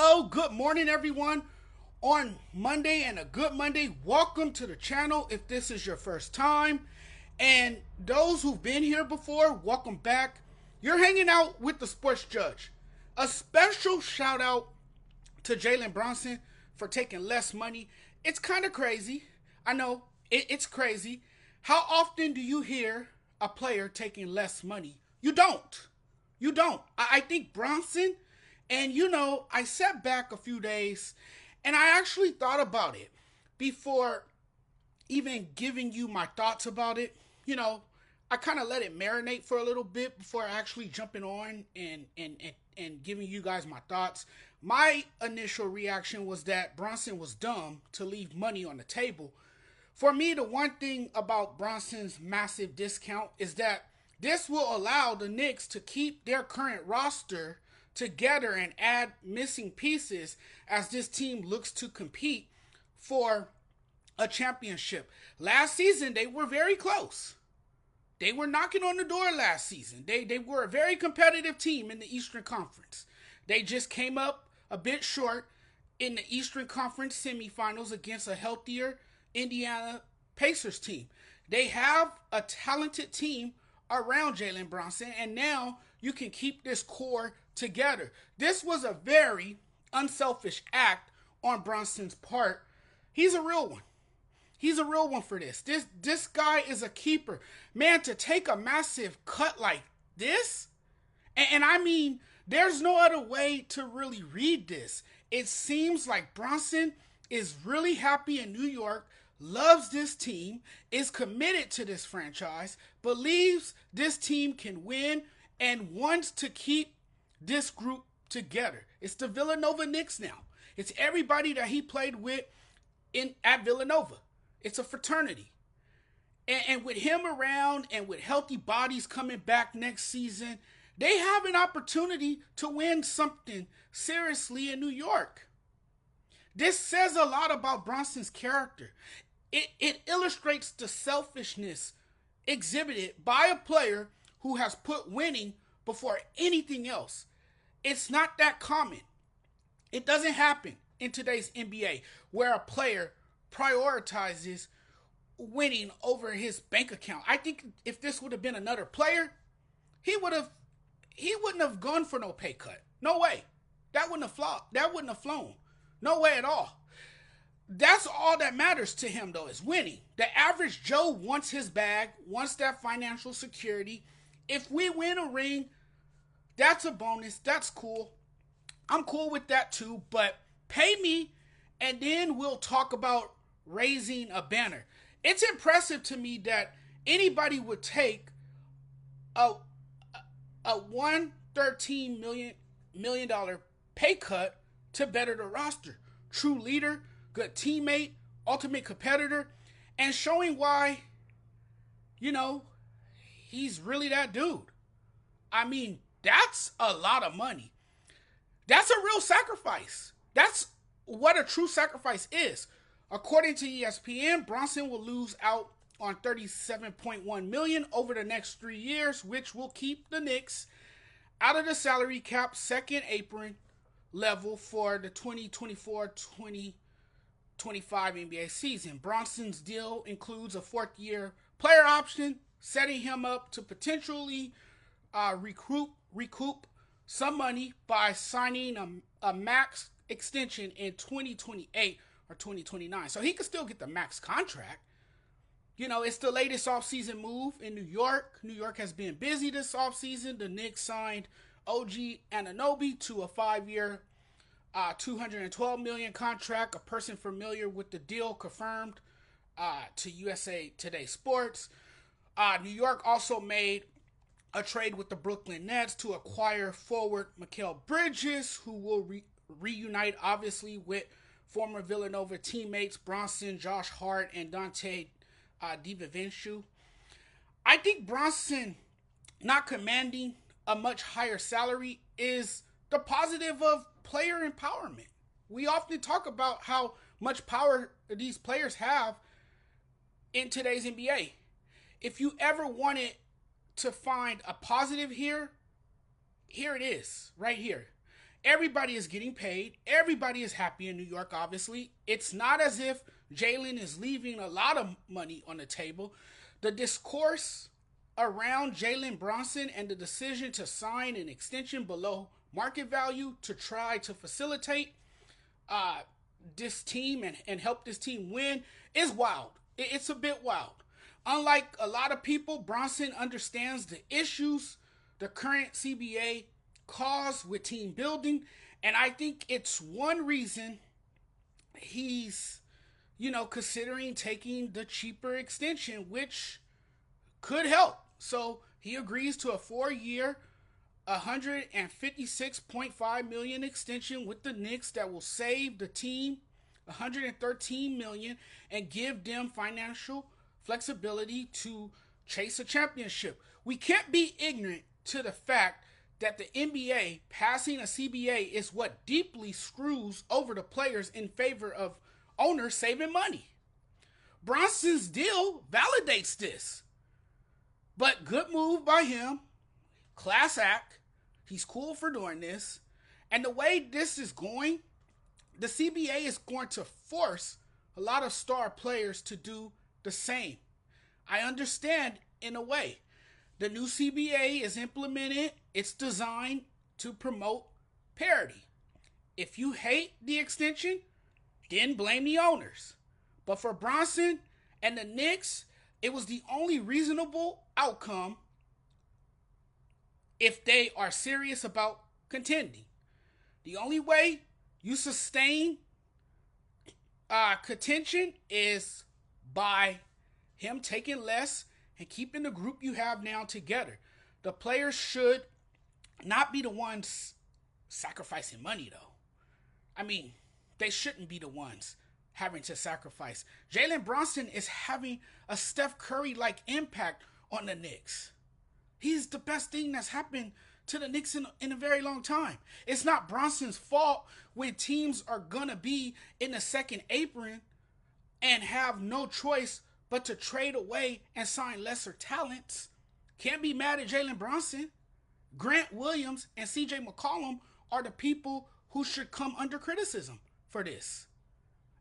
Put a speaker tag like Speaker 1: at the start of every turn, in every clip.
Speaker 1: Hello, good morning, everyone. On Monday and a good Monday, welcome to the channel if this is your first time. And those who've been here before, welcome back. You're hanging out with the Sports Judge. A special shout out to Jalen Brunson for taking less money. It's kind of crazy. I know, it's crazy. How often do you hear a player taking less money? You don't. You don't. I think Brunson, and I sat back a few days and I actually thought about it before even giving you my thoughts about it. I kind of let it marinate for a little bit before actually jumping on and giving you guys my thoughts. My initial reaction was that Brunson was dumb to leave money on the table. For me, the one thing about Brunson's massive discount is that this will allow the Knicks to keep their current roster together and add missing pieces as this team looks to compete for a championship. Last season, they were very close. They were knocking on the door last season. They were a very competitive team in the Eastern Conference. They just came up a bit short in the Eastern Conference semifinals against a healthier Indiana Pacers team. They have a talented team around Jalen Brunson, and now you can keep this core together. This was a very unselfish act on Brunson's part. He's a real one. He's a real one for this. This guy is a keeper. Man, to take a massive cut like this, and I mean, there's no other way to really read this. It seems like Brunson is really happy in New York, loves this team, is committed to this franchise, believes this team can win, and wants to keep this group together. It's the Villanova Knicks now. It's everybody that he played with at Villanova. It's a fraternity. And with him around and with healthy bodies coming back next season, they have an opportunity to win something seriously in New York. This says a lot about Brunson's character. It illustrates the selfishness exhibited by a player who has put winning before anything else. It's not that common. It doesn't happen in today's NBA where a player prioritizes winning over his bank account. I think if this would have been another player, he wouldn't have gone for no pay cut. No way. That wouldn't have flown. No way at all. That's all that matters to him, though, is winning. The average Joe wants his bag, wants that financial security. If we win a ring, that's a bonus. That's cool. I'm cool with that too, but pay me and then we'll talk about raising a banner. It's impressive to me that anybody would take a $113 million pay cut to better the roster. True leader, good teammate, ultimate competitor, and showing why, he's really that dude. I mean, that's a lot of money. That's a real sacrifice. That's what a true sacrifice is. According to ESPN, Brunson will lose out on $37.1 million over the next 3 years, which will keep the Knicks out of the salary cap second apron level for the 2024-2025 NBA season. Brunson's deal includes a fourth-year player option, setting him up to potentially recoup some money by signing a max extension in 2028 or 2029. So he could still get the max contract. It's the latest offseason move in New York. New York has been busy this offseason. The Knicks signed OG Anunoby to a 5-year, $212 million contract. A person familiar with the deal confirmed to USA Today Sports. New York also made a trade with the Brooklyn Nets to acquire forward Mikal Bridges, who will reunite, obviously, with former Villanova teammates Brunson, Josh Hart, and Dante DiVincenzo. I think Brunson not commanding a much higher salary is the positive of player empowerment. We often talk about how much power these players have in today's NBA. If you ever wanted to find a positive here it is, right here. Everybody is getting paid. Everybody is happy in New York, obviously. It's not as if Jalen is leaving a lot of money on the table. The discourse around Jalen Brunson and the decision to sign an extension below market value to try to facilitate this team and help this team win is wild. It's a bit wild. Unlike a lot of people, Brunson understands the issues the current CBA cause with team building, and I think it's one reason he's, considering taking the cheaper extension, which could help. So he agrees to a 4-year, $156.5 million extension with the Knicks that will save the team $113 million and give them financial flexibility to chase a championship. We can't be ignorant to the fact that the NBA passing a CBA is what deeply screws over the players in favor of owners saving money. Brunson's deal validates this. But good move by him. Class act. He's cool for doing this. And the way this is going, the CBA is going to force a lot of star players to do the same. I understand in a way. The new CBA is implemented. It's designed to promote parity. If you hate the extension, then blame the owners. But for Brunson and the Knicks, it was the only reasonable outcome if they are serious about contending. The only way you sustain contention is by him taking less and keeping the group you have now together. The players should not be the ones sacrificing money, though. I mean, they shouldn't be the ones having to sacrifice. Jalen Brunson is having a Steph Curry-like impact on the Knicks. He's the best thing that's happened to the Knicks in a very long time. It's not Brunson's fault when teams are going to be in the second apron and have no choice but to trade away and sign lesser talents. Can't be mad at Jalen Brunson. Grant Williams and CJ McCollum are the people who should come under criticism for this.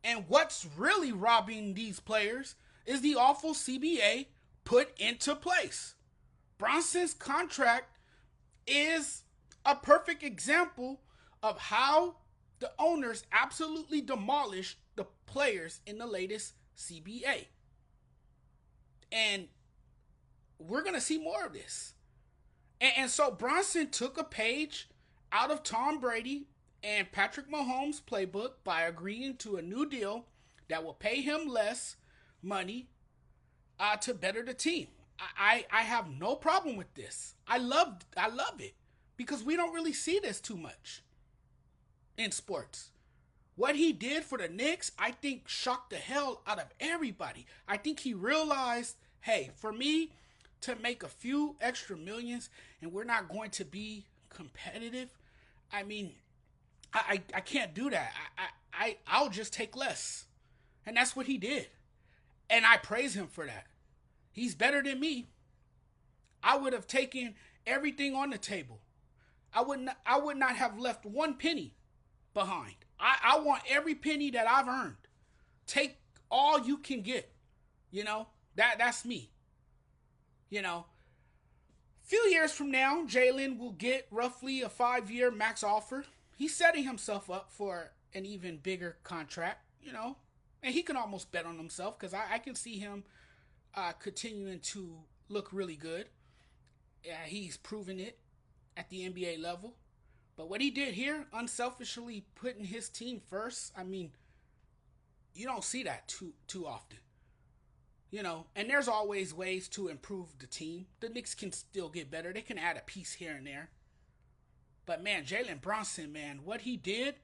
Speaker 1: And what's really robbing these players is the awful CBA put into place. Brunson's contract is a perfect example of how the owners absolutely demolished the players in the latest CBA. And we're going to see more of this. And so Brunson took a page out of Tom Brady and Patrick Mahomes' playbook by agreeing to a new deal that will pay him less money to better the team. I have no problem with this. I love it because we don't really see this too much in sports. What he did for the Knicks, I think, shocked the hell out of everybody. I think he realized, hey, for me to make a few extra millions and we're not going to be competitive, I mean, I can't do that. I'll just take less. And that's what he did. And I praise him for that. He's better than me. I would have taken everything on the table. I would not have left one penny behind. I want every penny that I've earned. Take all you can get. That's me. A few years from now, Jalen will get roughly a 5-year max offer. He's setting himself up for an even bigger contract, and he can almost bet on himself because I can see him continuing to look really good. He's proven it at the NBA level. But what he did here, unselfishly putting his team first, I mean, you don't see that too often. And there's always ways to improve the team. The Knicks can still get better. They can add a piece here and there. But man, Jalen Brunson, man, what he did,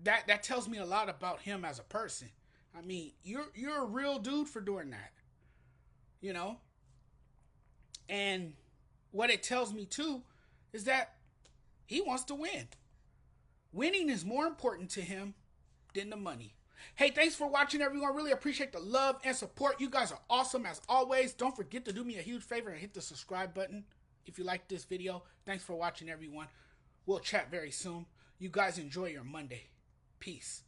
Speaker 1: that tells me a lot about him as a person. I mean, you're a real dude for doing that. And what it tells me too is that he wants to win. Winning is more important to him than the money. Hey, thanks for watching, everyone. Really appreciate the love and support. You guys are awesome as always. Don't forget to do me a huge favor and hit the subscribe button. if you liked this video. Thanks for watching, everyone. We'll chat very soon. You guys enjoy your Monday. Peace.